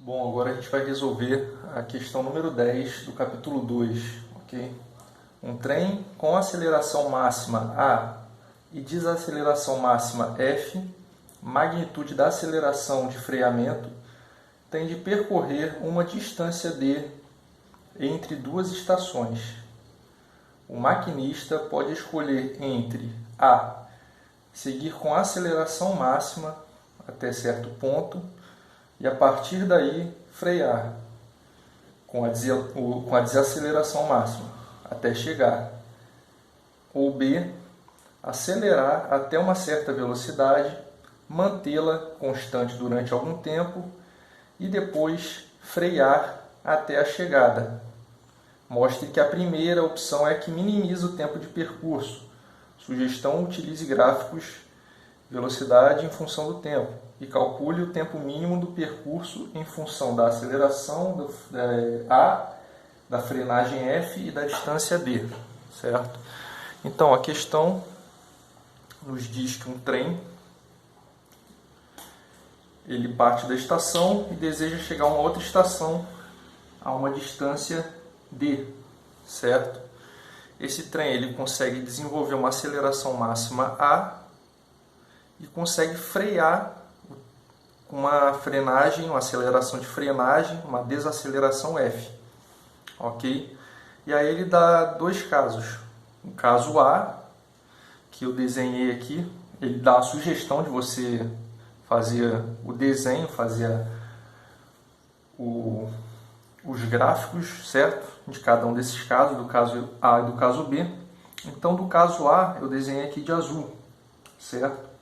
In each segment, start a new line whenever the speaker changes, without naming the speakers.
Bom, agora a gente vai resolver a questão número 10 do capítulo 2, ok? Um trem com aceleração máxima A e desaceleração máxima F, magnitude da aceleração de freamento, tem de percorrer uma distância D entre duas estações. O maquinista pode escolher entre A. Seguir com aceleração máxima até certo ponto e a partir daí frear com a desaceleração máxima até chegar. Ou B. Acelerar até uma certa velocidade, mantê-la constante durante algum tempo e depois frear até a chegada. Mostre que a primeira opção é a que minimiza o tempo de percurso. Sugestão: utilize gráficos velocidade em função do tempo e calcule o tempo mínimo do percurso em função da aceleração A, da frenagem F e da distância D, certo? Então, a questão nos diz que um trem ele parte da estação e deseja chegar a uma outra estação a uma distância D, certo? Esse trem ele consegue desenvolver uma aceleração máxima A e consegue frear com uma frenagem, uma aceleração de frenagem, uma desaceleração F, ok? E aí ele dá dois casos. O caso A, que eu desenhei aqui, ele dá a sugestão de você fazer o desenho, fazer os gráficos, certo? De cada um desses casos, do caso A e do caso B. Então, do caso A, eu desenhei aqui de azul, certo?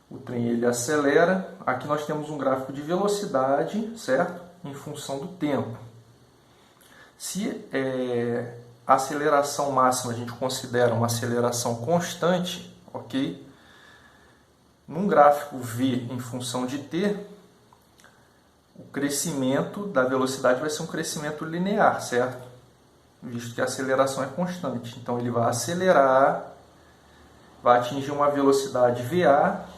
O trem ele acelera. Aqui nós temos um gráfico de velocidade, certo? Em função do tempo. Se a aceleração máxima a gente considera uma aceleração constante, ok? Num gráfico V em função de t, o crescimento da velocidade vai ser um crescimento linear, certo? Visto que a aceleração é constante. Então ele vai acelerar, vai atingir uma velocidade VA,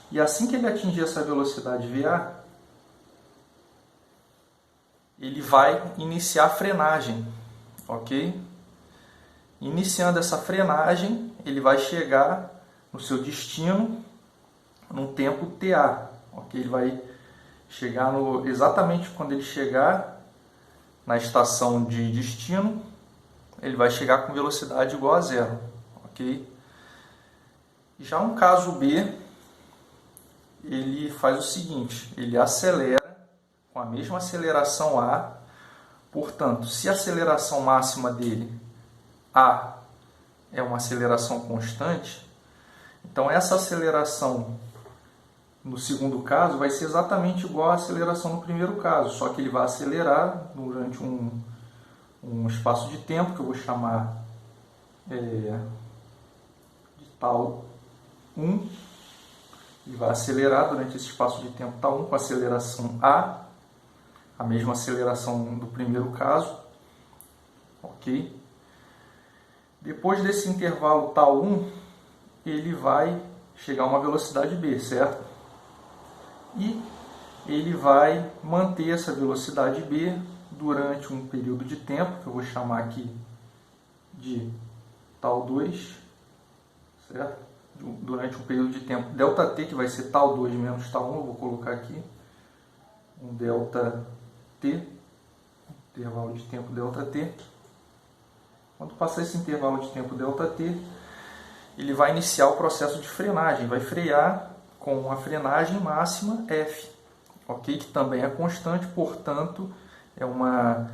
e assim que ele atingir essa velocidade VA, ele vai iniciar a frenagem, ok? Iniciando essa frenagem, ele vai chegar no seu destino num tempo TA, ok? Ele vai chegar exatamente quando ele chegar na estação de destino, ele vai chegar com velocidade igual a zero, ok? Já um caso B, ele faz o seguinte, ele acelera com a mesma aceleração A, portanto, se a aceleração máxima dele, A, é uma aceleração constante, então essa aceleração no segundo caso vai ser exatamente igual à aceleração no primeiro caso, só que ele vai acelerar durante um espaço de tempo, que eu vou chamar de tal 1, ele vai acelerar durante esse espaço de tempo tal 1 com a aceleração a mesma aceleração do primeiro caso, ok? Depois desse intervalo tal 1, ele vai chegar a uma velocidade B, certo? E ele vai manter essa velocidade B durante um período de tempo, que eu vou chamar aqui de tal 2, certo? Durante um período de tempo ΔT, que vai ser tal 2 menos tal 1, eu vou colocar aqui um ΔT, intervalo de tempo ΔT. Quando passar esse intervalo de tempo ΔT, ele vai iniciar o processo de frenagem, vai frear com a frenagem máxima F, ok? Que também é constante, portanto, é uma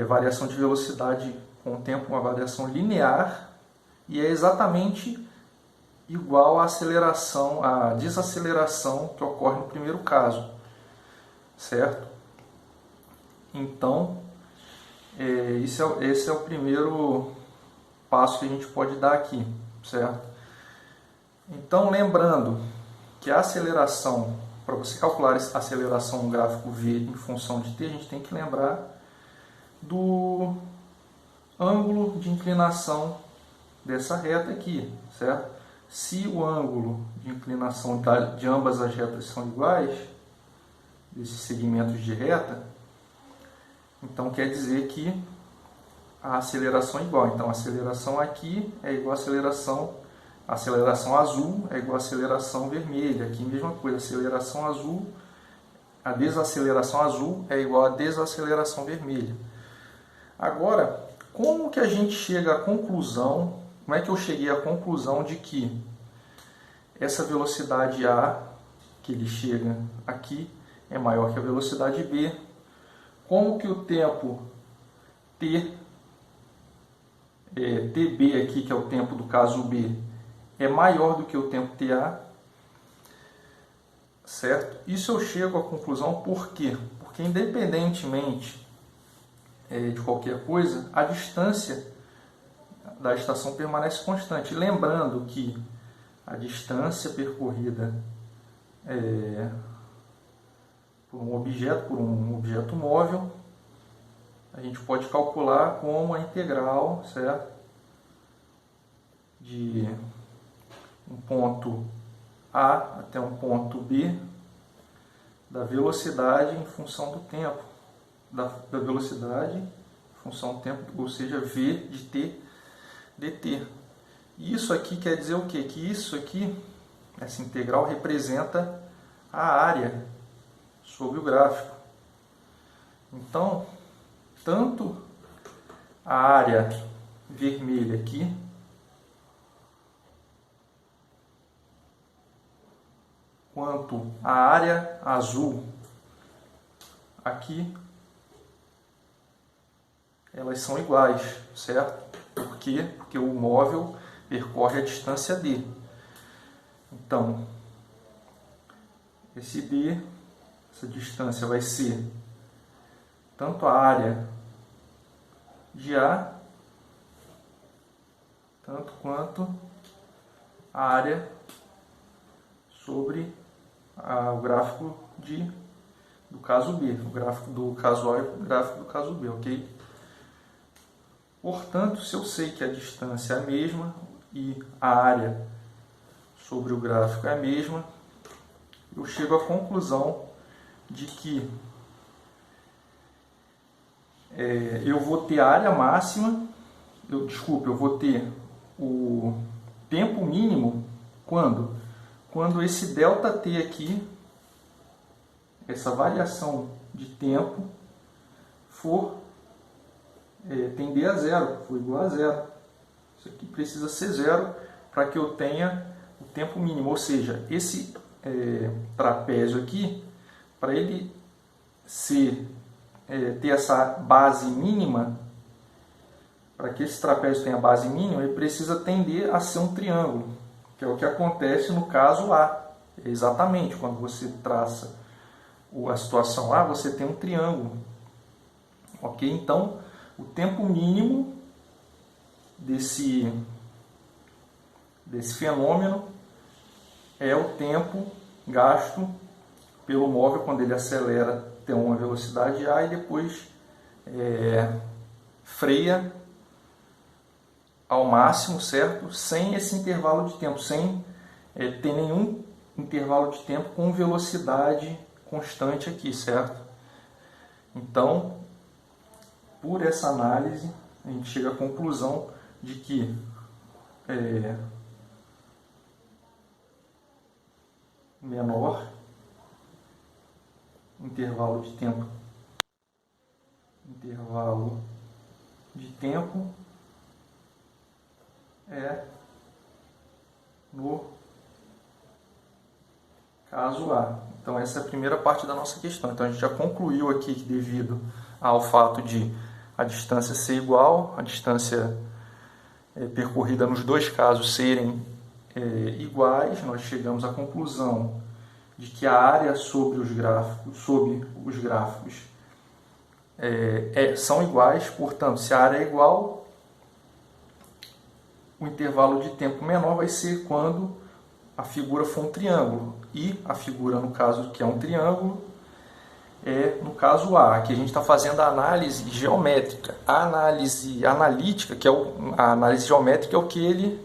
variação de velocidade com o tempo, uma variação linear, e é exatamente igual à aceleração, à desaceleração que ocorre no primeiro caso, certo? Então, esse é o primeiro passo que a gente pode dar aqui, certo? Então, lembrando que a aceleração, para você calcular a aceleração no gráfico V em função de t, a gente tem que lembrar do ângulo de inclinação dessa reta aqui, certo? Se o ângulo de inclinação de ambas as retas são iguais, desses segmentos de reta, então quer dizer que a aceleração é igual. Então a aceleração aqui é igual a aceleração azul é igual a aceleração vermelha. Aqui mesma coisa, aceleração azul, a desaceleração azul é igual a desaceleração vermelha. Agora, como que a gente chega à conclusão, como é que eu cheguei à conclusão de que essa velocidade A, que ele chega aqui, é maior que a velocidade B? Como que o tempo TB aqui, que é o tempo do caso B, é maior do que o tempo TA? Certo? Isso eu chego à conclusão por quê? Porque independentemente de qualquer coisa, a distância da estação permanece constante. Lembrando que a distância percorrida por um objeto móvel, a gente pode calcular como a integral, certo? De um ponto A até um ponto B da velocidade em função do tempo, da velocidade em função do tempo, ou seja, V de t dt. Isso aqui quer dizer o quê? Que isso aqui, essa integral, representa a área sobre o gráfico. Então, tanto a área vermelha aqui, quanto a área azul aqui, elas são iguais, certo? Por quê? Porque o móvel percorre a distância d. Então, esse d, essa distância vai ser tanto a área de A, tanto quanto a área sobre o gráfico do caso B, o gráfico do caso A e o gráfico do caso B, ok? Portanto, se eu sei que a distância é a mesma e a área sobre o gráfico é a mesma, eu chego à conclusão de que eu vou ter a área máxima, eu vou ter o tempo mínimo quando? Quando esse ΔT aqui, essa variação de tempo, for tender a zero, for igual a zero. Isso aqui precisa ser zero para que eu tenha o tempo mínimo, ou seja, esse trapézio aqui, para ele ter essa base mínima, para que esse trapézio tenha base mínima, ele precisa tender a ser um triângulo, que é o que acontece no caso A. Exatamente, quando você traça a situação A, você tem um triângulo. Ok? Então, o tempo mínimo desse fenômeno é o tempo gasto pelo móvel quando ele acelera até uma velocidade A e depois freia ao máximo, certo? Sem esse intervalo de tempo, sem ter nenhum intervalo de tempo com velocidade constante aqui, certo? Então, por essa análise, a gente chega à conclusão de que menor intervalo de tempo é no caso A. Então essa é a primeira parte da nossa questão. Então a gente já concluiu aqui que devido ao fato de a distância ser igual, a distância percorrida nos dois casos serem iguais, nós chegamos à conclusão de que a área sobre os gráficos são iguais. Portanto, se a área é igual, o intervalo de tempo menor vai ser quando a figura for um triângulo. E a figura, no caso, que é um triângulo, no caso A. Aqui a gente está fazendo a análise geométrica. A análise analítica, a análise geométrica é o que ele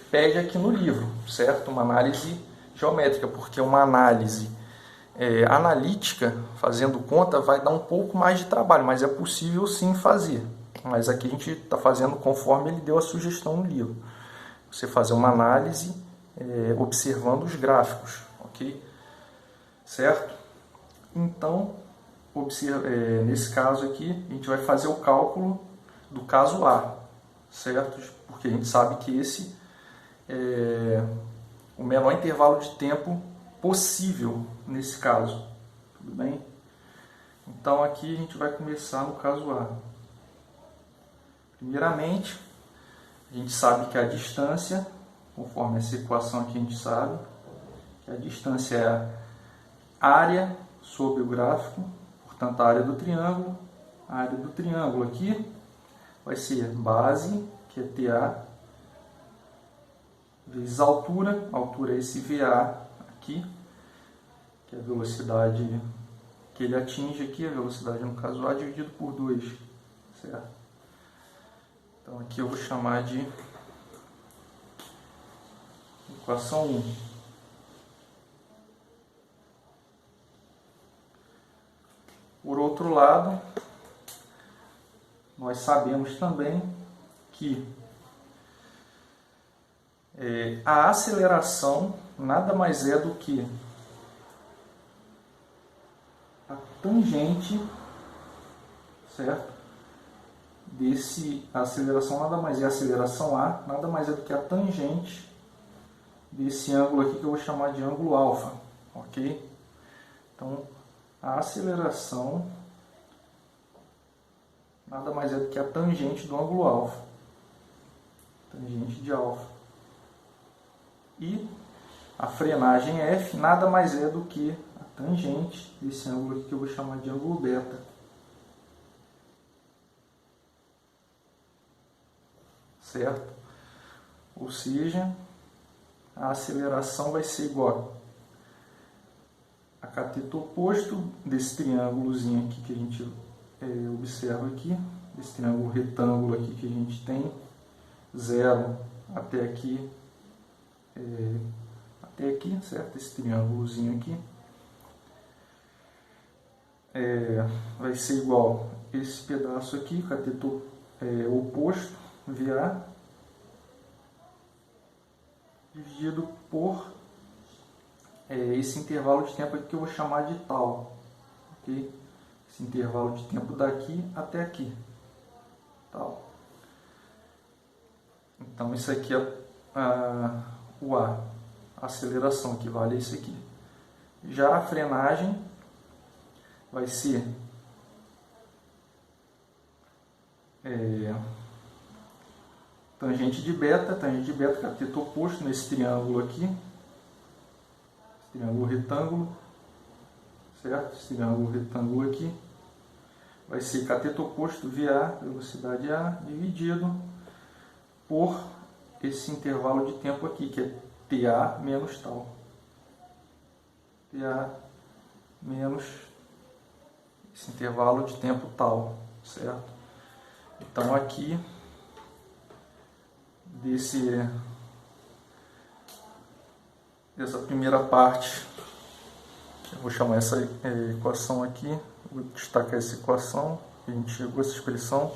pede aqui no livro, certo? Uma análise geométrica, porque uma análise analítica, fazendo conta, vai dar um pouco mais de trabalho, mas é possível sim fazer. Mas aqui a gente está fazendo conforme ele deu a sugestão no livro. Você fazer uma análise observando os gráficos, ok? Certo? Então, nesse caso aqui, a gente vai fazer o cálculo do caso A, certo? Porque a gente sabe que esse é o menor intervalo de tempo possível nesse caso, tudo bem? Então aqui a gente vai começar no caso A. Primeiramente, a gente sabe que a distância, conforme essa equação aqui a gente sabe, que a distância é a área sobre o gráfico, portanto a área do triângulo. A área do triângulo aqui vai ser base, que é TA, vezes a altura é esse VA aqui, que é a velocidade que ele atinge aqui, a velocidade no caso A, dividido por 2, certo? Então aqui eu vou chamar de equação 1. Por outro lado, nós sabemos também que a aceleração nada mais é do que a tangente, certo? A aceleração nada mais é a aceleração A, nada mais é do que a tangente desse ângulo aqui que eu vou chamar de ângulo alfa, ok? Então, a aceleração nada mais é do que a tangente do ângulo alfa, tangente de alfa. E a frenagem F nada mais é do que a tangente desse ângulo aqui que eu vou chamar de ângulo beta. Certo? Ou seja, a aceleração vai ser igual a cateto oposto desse triângulozinho aqui que a gente observa aqui, desse triângulo retângulo aqui que a gente tem, 0 até aqui, certo? Esse triângulozinho aqui vai ser igual esse pedaço aqui, cateto oposto, VA, dividido por esse intervalo de tempo aqui que eu vou chamar de tal, ok? Esse intervalo de tempo daqui até aqui, tal. Então isso aqui é o A, a aceleração, que vale isso aqui. Já a frenagem vai ser tangente de beta, cateto oposto nesse triângulo aqui, esse triângulo retângulo, certo? Esse triângulo retângulo aqui vai ser cateto oposto VA, velocidade A, dividido por esse intervalo de tempo aqui, que é TA menos tal. TA menos esse intervalo de tempo tal, certo? Então aqui dessa primeira parte, eu vou chamar essa equação aqui, vou destacar essa equação, a gente chegou a essa expressão,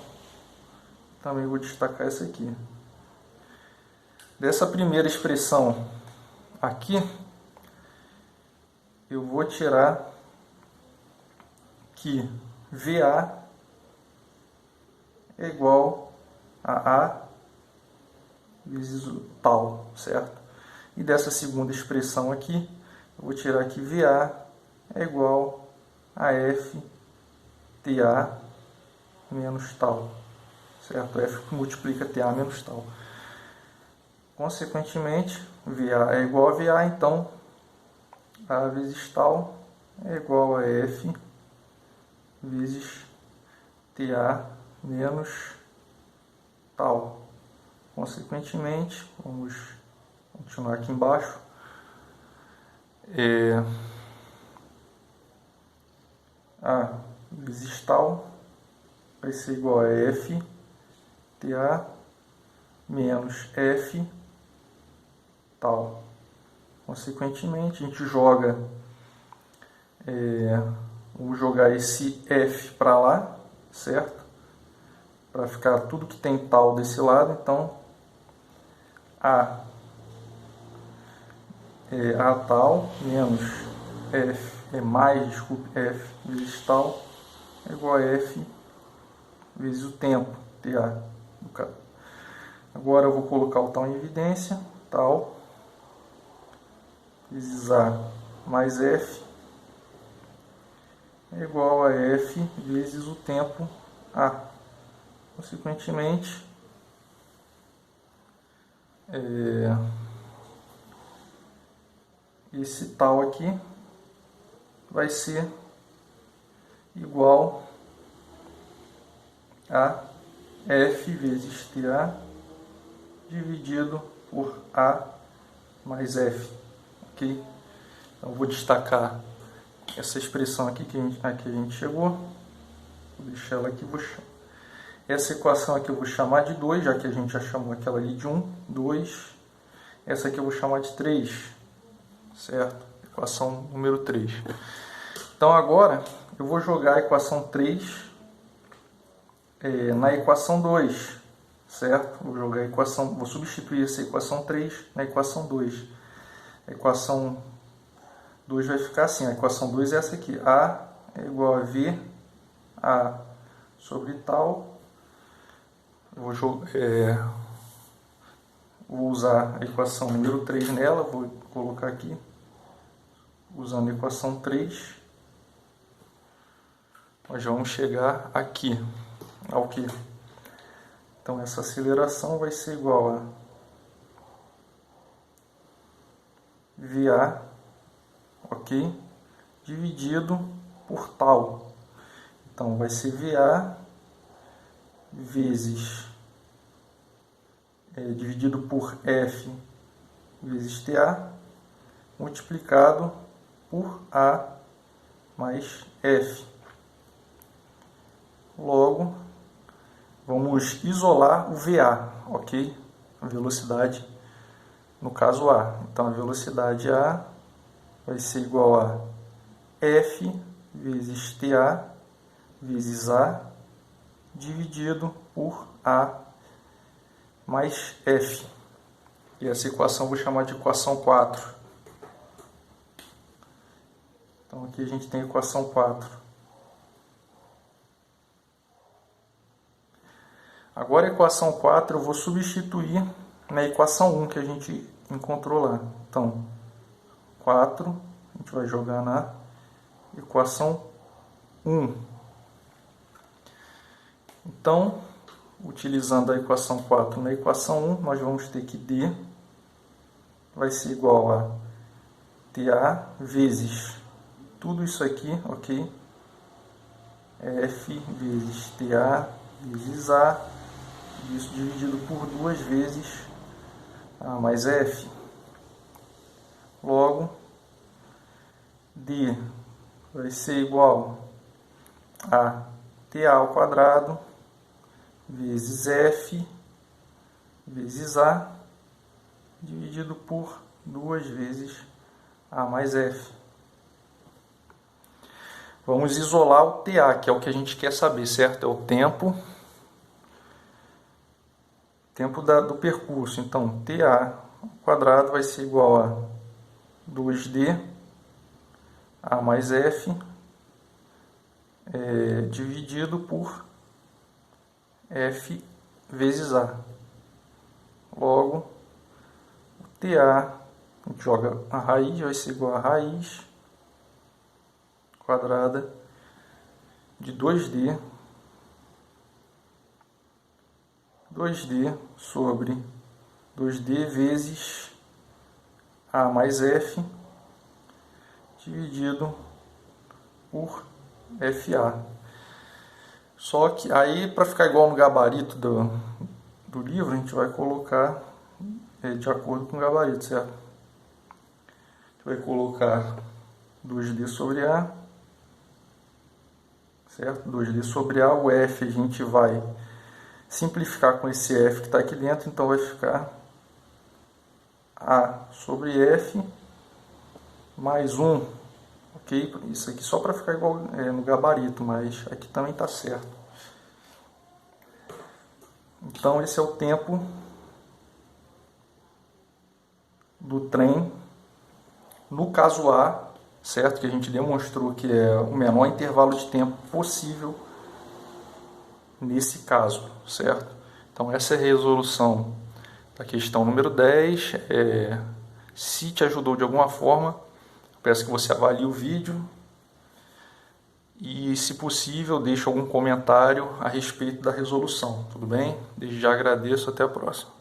também vou destacar essa aqui. Dessa primeira expressão aqui, eu vou tirar que VA é igual a vezes o tal, certo? E dessa segunda expressão aqui, eu vou tirar que VA é igual a F TA menos tal, certo? F multiplica TA menos tal. Consequentemente, VA é igual a VA, então A vezes tal é igual a F vezes TA menos tal. Consequentemente, vamos continuar aqui embaixo. A vezes tal vai ser igual a F TA menos F tal. Consequentemente, a gente joga Vou jogar esse F para lá, certo? Para ficar tudo que tem tal desse lado, então A é A tal menos F mais, desculpe, F vezes tal é igual a F vezes o tempo, TA, no caso. Agora eu vou colocar o tal em evidência, tal vezes A mais F é igual a F vezes o tempo A. Consequentemente, esse tal aqui vai ser igual a F vezes TA dividido por A mais F, ok? Então vou destacar essa expressão aqui que a gente chegou, vou deixar ela aqui, essa equação aqui eu vou chamar de 2, já que a gente já chamou aquela ali de 1, 2, essa aqui eu vou chamar de 3, certo? Equação número 3. Então agora eu vou jogar a equação 3 na equação 2, certo? Vou jogar a equação, vou substituir essa equação 3 na equação 2. A equação 2 vai ficar assim, a equação 2 é essa aqui, A é igual a V, A sobre tal, vou usar a equação número 3 nela, vou colocar aqui, usando a equação 3, nós vamos chegar aqui, ao que? Então essa aceleração vai ser igual a VA, ok? Dividido por tal. Então vai ser VA vezes dividido por F vezes TA multiplicado por A mais F. Logo, vamos isolar o VA, ok? A velocidade, no caso A. Então a velocidade A vai ser igual a F vezes TA vezes A dividido por A mais F. E essa equação eu vou chamar de equação 4. Então aqui a gente tem a equação 4. Agora a equação 4 eu vou substituir na equação 1 que a gente encontrou lá. Então, 4 a gente vai jogar na equação 1. Então, utilizando a equação 4 na equação 1, nós vamos ter que D vai ser igual a TA vezes tudo isso aqui, ok? F vezes TA vezes A, isso dividido por 2 vezes A mais F. Logo, D vai ser igual a TA ao quadrado vezes F vezes A dividido por 2 vezes A mais F. Vamos isolar o TA, que é o que a gente quer saber, certo? É o tempo do percurso. Então, TA ao quadrado vai ser igual a 2D A mais F dividido por F vezes A. Logo, o TA, a gente joga a raiz, vai ser igual a raiz quadrada de 2D sobre 2D vezes A mais F dividido por FA. Só que aí, para ficar igual no gabarito do livro, a gente vai colocar de acordo com o gabarito, certo? A gente vai colocar 2D sobre A, certo? 2D sobre A, o F a gente vai simplificar com esse F que está aqui dentro, então vai ficar A sobre F mais 1 ok? Isso aqui só para ficar igual no gabarito, mas aqui também está certo. Então esse é o tempo do trem no caso A, certo? Que a gente demonstrou que é o menor intervalo de tempo possível nesse caso, certo? Então essa é a resolução da questão número 10. Se te ajudou de alguma forma, peço que você avalie o vídeo e, se possível, deixe algum comentário a respeito da resolução, tudo bem? Desde já agradeço, até a próxima.